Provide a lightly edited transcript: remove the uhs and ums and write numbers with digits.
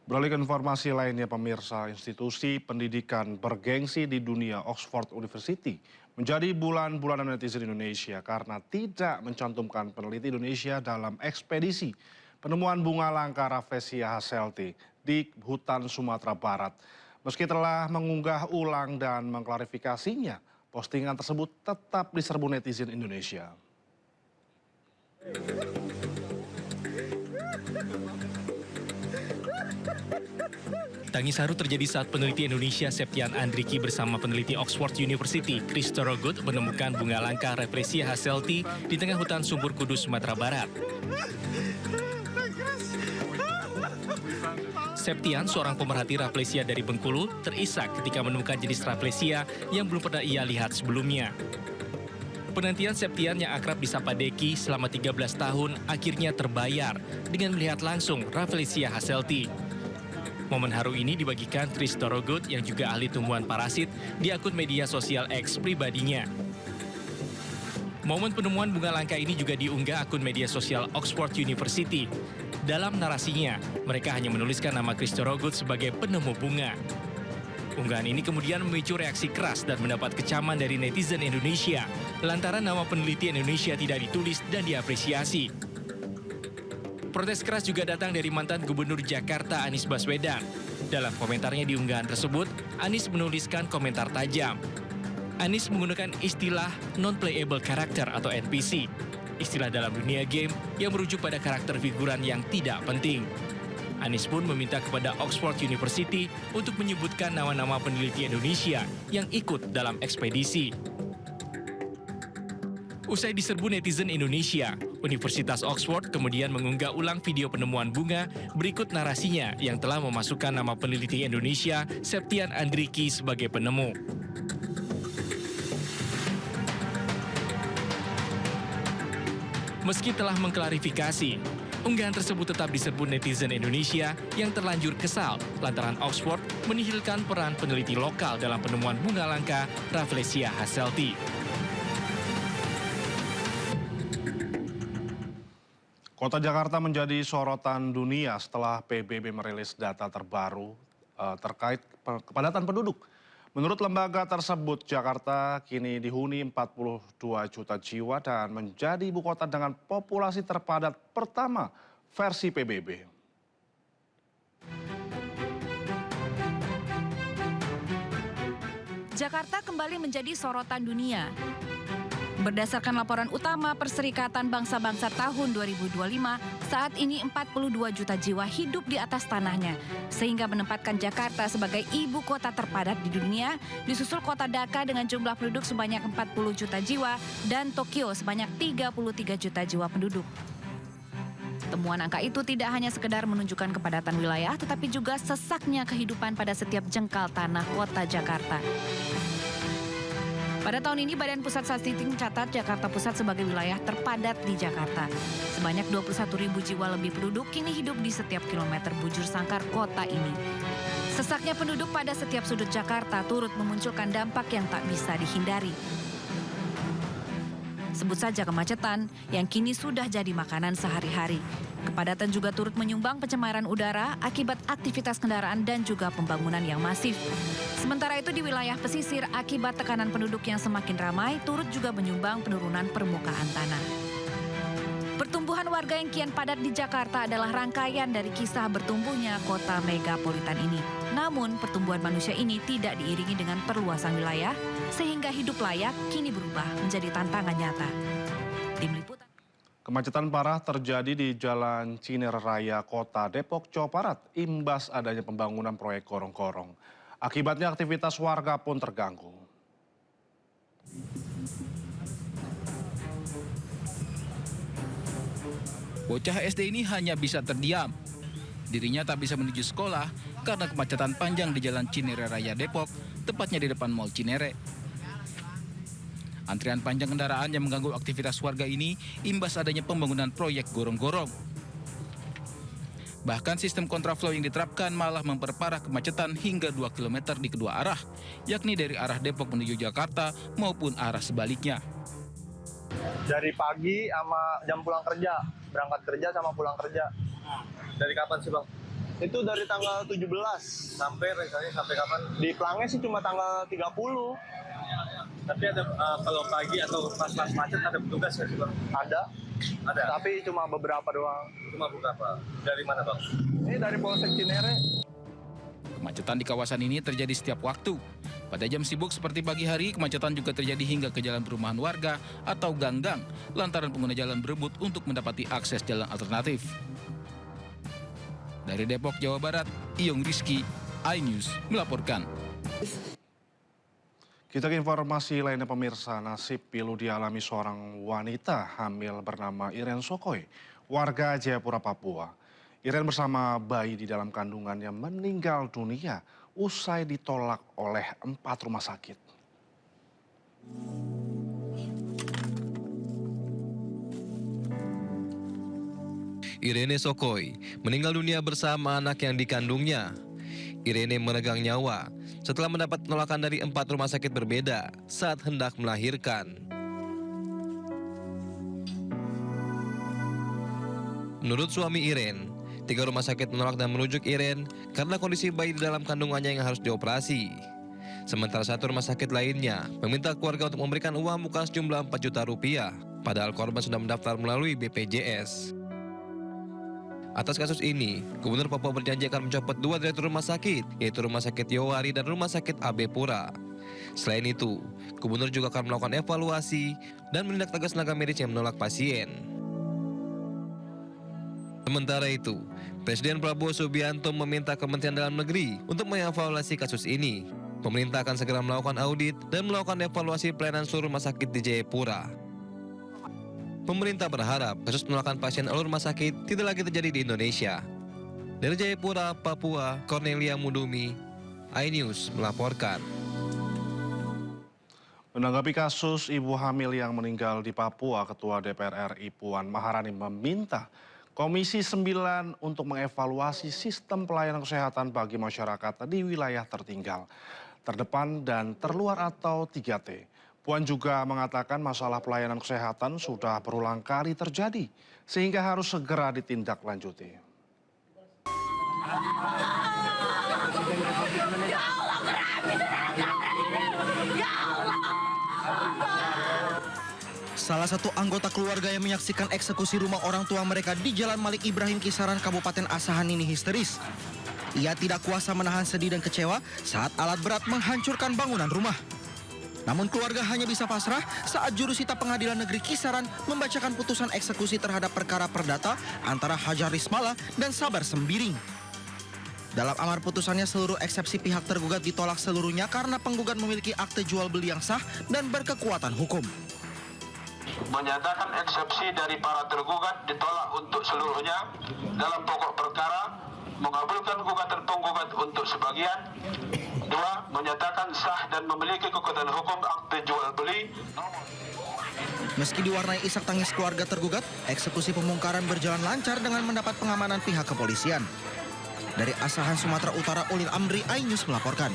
Beralih ke informasi lainnya, pemirsa, institusi pendidikan bergengsi di dunia Oxford University menjadi bulan-bulanan netizen Indonesia karena tidak mencantumkan peneliti Indonesia dalam ekspedisi penemuan bunga langka Rafflesia hasselti di hutan Sumatera Barat. Meski telah mengunggah ulang dan mengklarifikasinya, postingan tersebut tetap diserbu netizen Indonesia. Tangis haru terjadi saat peneliti Indonesia Septian Andriki bersama peneliti Oxford University Christopher Good menemukan bunga langka Rafflesia hasselti di tengah hutan Sumber Kudus, Sumatera Barat. Septian, seorang pemerhati Rafflesia dari Bengkulu, terisak ketika menemukan jenis Rafflesia yang belum pernah ia lihat sebelumnya. Penantian Septian yang akrab disapa Deki selama 13 tahun akhirnya terbayar dengan melihat langsung Rafflesia hasselti. Momen haru ini dibagikan Chris Torogut yang juga ahli tumbuhan parasit di akun media sosial X pribadinya. Momen penemuan bunga langka ini juga diunggah akun media sosial Oxford University. Dalam narasinya, mereka hanya menuliskan nama Chris Torogut sebagai penemu bunga. Unggahan ini kemudian memicu reaksi keras dan mendapat kecaman dari netizen Indonesia lantaran nama peneliti Indonesia tidak ditulis dan diapresiasi. Protes keras juga datang dari mantan Gubernur Jakarta Anies Baswedan. Dalam komentarnya di unggahan tersebut, Anies menuliskan komentar tajam. Anies menggunakan istilah non-playable character atau NPC, istilah dalam dunia game yang merujuk pada karakter figuran yang tidak penting. Anies pun meminta kepada Oxford University untuk menyebutkan nama-nama peneliti Indonesia yang ikut dalam ekspedisi. Usai diserbu netizen Indonesia, Universitas Oxford kemudian mengunggah ulang video penemuan bunga berikut narasinya yang telah memasukkan nama peneliti Indonesia Septian Andriki sebagai penemu. Meski telah mengklarifikasi, unggahan tersebut tetap diserbu netizen Indonesia yang terlanjur kesal lantaran Oxford menihilkan peran peneliti lokal dalam penemuan bunga langka Rafflesia hasselti. Kota Jakarta menjadi sorotan dunia setelah PBB merilis data terbaru terkait kepadatan penduduk. Menurut lembaga tersebut, Jakarta kini dihuni 42 juta jiwa dan menjadi ibu kota dengan populasi terpadat pertama versi PBB. Jakarta kembali menjadi sorotan dunia. Berdasarkan laporan utama Perserikatan Bangsa-Bangsa tahun 2025, saat ini 42 juta jiwa hidup di atas tanahnya, sehingga menempatkan Jakarta sebagai ibu kota terpadat di dunia, disusul kota Dhaka dengan jumlah penduduk sebanyak 40 juta jiwa, dan Tokyo sebanyak 33 juta jiwa penduduk. Temuan angka itu tidak hanya sekedar menunjukkan kepadatan wilayah, tetapi juga sesaknya kehidupan pada setiap jengkal tanah kota Jakarta. Pada tahun ini, Badan Pusat Statistik mencatat Jakarta Pusat sebagai wilayah terpadat di Jakarta. Sebanyak 21.000 jiwa lebih penduduk kini hidup di setiap kilometer bujur sangkar kota ini. Sesaknya penduduk pada setiap sudut Jakarta turut memunculkan dampak yang tak bisa dihindari. Sebut saja kemacetan yang kini sudah jadi makanan sehari-hari. Kepadatan juga turut menyumbang pencemaran udara akibat aktivitas kendaraan dan juga pembangunan yang masif. Sementara itu di wilayah pesisir akibat tekanan penduduk yang semakin ramai turut juga menyumbang penurunan permukaan tanah. Pertumbuhan warga yang kian padat di Jakarta adalah rangkaian dari kisah bertumbuhnya kota megapolitan ini. Namun pertumbuhan manusia ini tidak diiringi dengan perluasan wilayah sehingga hidup layak kini berubah menjadi tantangan nyata. Tim Liputan. Kemacetan parah terjadi di Jalan Cinere Raya, Kota Depok, Jawa Barat, imbas adanya pembangunan proyek gorong-gorong. Akibatnya aktivitas warga pun terganggu. Bocah SD ini hanya bisa terdiam. Dirinya tak bisa menuju sekolah karena kemacetan panjang di Jalan Cinere Raya Depok, tepatnya di depan Mall Cinere. Antrian panjang kendaraan yang mengganggu aktivitas warga ini imbas adanya pembangunan proyek gorong-gorong. Bahkan sistem kontraflow yang diterapkan malah memperparah kemacetan hingga 2 km di kedua arah, yakni dari arah Depok menuju Jakarta maupun arah sebaliknya. Dari pagi sama jam pulang kerja, berangkat kerja sama pulang kerja. Dari kapan sih Bang? Itu dari tanggal 17. Sampai rencananya sampai kapan? Di pelangnya sih cuma tanggal 30. Tapi ada kalau pagi atau pas-pas macet ada petugas nggak sih Bang? Ada. Ada. Tapi cuma beberapa doang. Cuma beberapa. Dari mana Bang? Ini dari Polsek Cinere. Kemacetan di kawasan ini terjadi setiap waktu. Pada jam sibuk seperti pagi hari, kemacetan juga terjadi hingga ke jalan perumahan warga atau gang-gang, lantaran pengguna jalan berebut untuk mendapati akses jalan alternatif. Dari Depok, Jawa Barat, Iyong Rizky, iNews melaporkan. Kita ke informasi lainnya pemirsa, nasib pilu dialami seorang wanita hamil bernama Iren Sokoy, warga Jayapura, Papua. Iren bersama bayi di dalam kandungannya meninggal dunia usai ditolak oleh 4 rumah sakit. Irene Sokoy meninggal dunia bersama anak yang dikandungnya. Irene meregang nyawa setelah mendapat penolakan dari 4 rumah sakit berbeda saat hendak melahirkan. Menurut suami Iren, 3 rumah sakit menolak dan merujuk Iren karena kondisi bayi di dalam kandungannya yang harus dioperasi. Sementara 1 rumah sakit lainnya meminta keluarga untuk memberikan uang muka sejumlah 4 juta rupiah, padahal korban sudah mendaftar melalui BPJS. Atas kasus ini, Gubernur Papua berjanji akan mencopot 2 direktur rumah sakit, yaitu Rumah Sakit Yowari dan Rumah Sakit AB Pura. Selain itu, Gubernur juga akan melakukan evaluasi dan menindak tegas tenaga medis yang menolak pasien. Sementara itu, Presiden Prabowo Subianto meminta Kementerian Dalam Negeri untuk mengevaluasi kasus ini. Pemerintah akan segera melakukan audit dan melakukan evaluasi pelayanan seluruh rumah sakit di Jayapura. Pemerintah berharap kasus penolakan pasien oleh rumah sakit tidak lagi terjadi di Indonesia. Dari Jayapura, Papua, Cornelia Mudumi, iNews melaporkan. Menanggapi kasus ibu hamil yang meninggal di Papua, Ketua DPR RI Puan Maharani meminta Komisi 9 untuk mengevaluasi sistem pelayanan kesehatan bagi masyarakat di wilayah tertinggal, terdepan dan terluar atau 3T. Puan juga mengatakan masalah pelayanan kesehatan sudah berulang kali terjadi, sehingga harus segera ditindaklanjuti. Salah satu anggota keluarga yang menyaksikan eksekusi rumah orang tua mereka di Jalan Malik Ibrahim Kisaran, Kabupaten Asahan ini histeris. Ia tidak kuasa menahan sedih dan kecewa saat alat berat menghancurkan bangunan rumah. Namun keluarga hanya bisa pasrah saat jurusita Pengadilan Negeri Kisaran membacakan putusan eksekusi terhadap perkara perdata antara Hajar Rismala dan Sabar Sembiring. Dalam amar putusannya, seluruh eksepsi pihak tergugat ditolak seluruhnya karena penggugat memiliki akte jual beli yang sah dan berkekuatan hukum. Menyatakan eksepsi dari para tergugat ditolak untuk seluruhnya. Dalam pokok perkara, mengabulkan gugatan penggugat untuk sebagian. 2. Menyatakan sah dan memiliki kekuatan hukum akte jual beli. Meski diwarnai isak tangis keluarga tergugat, eksekusi pembongkaran berjalan lancar dengan mendapat pengamanan pihak kepolisian. Dari Asahan, Sumatera Utara, Ulil Amri, iNews melaporkan.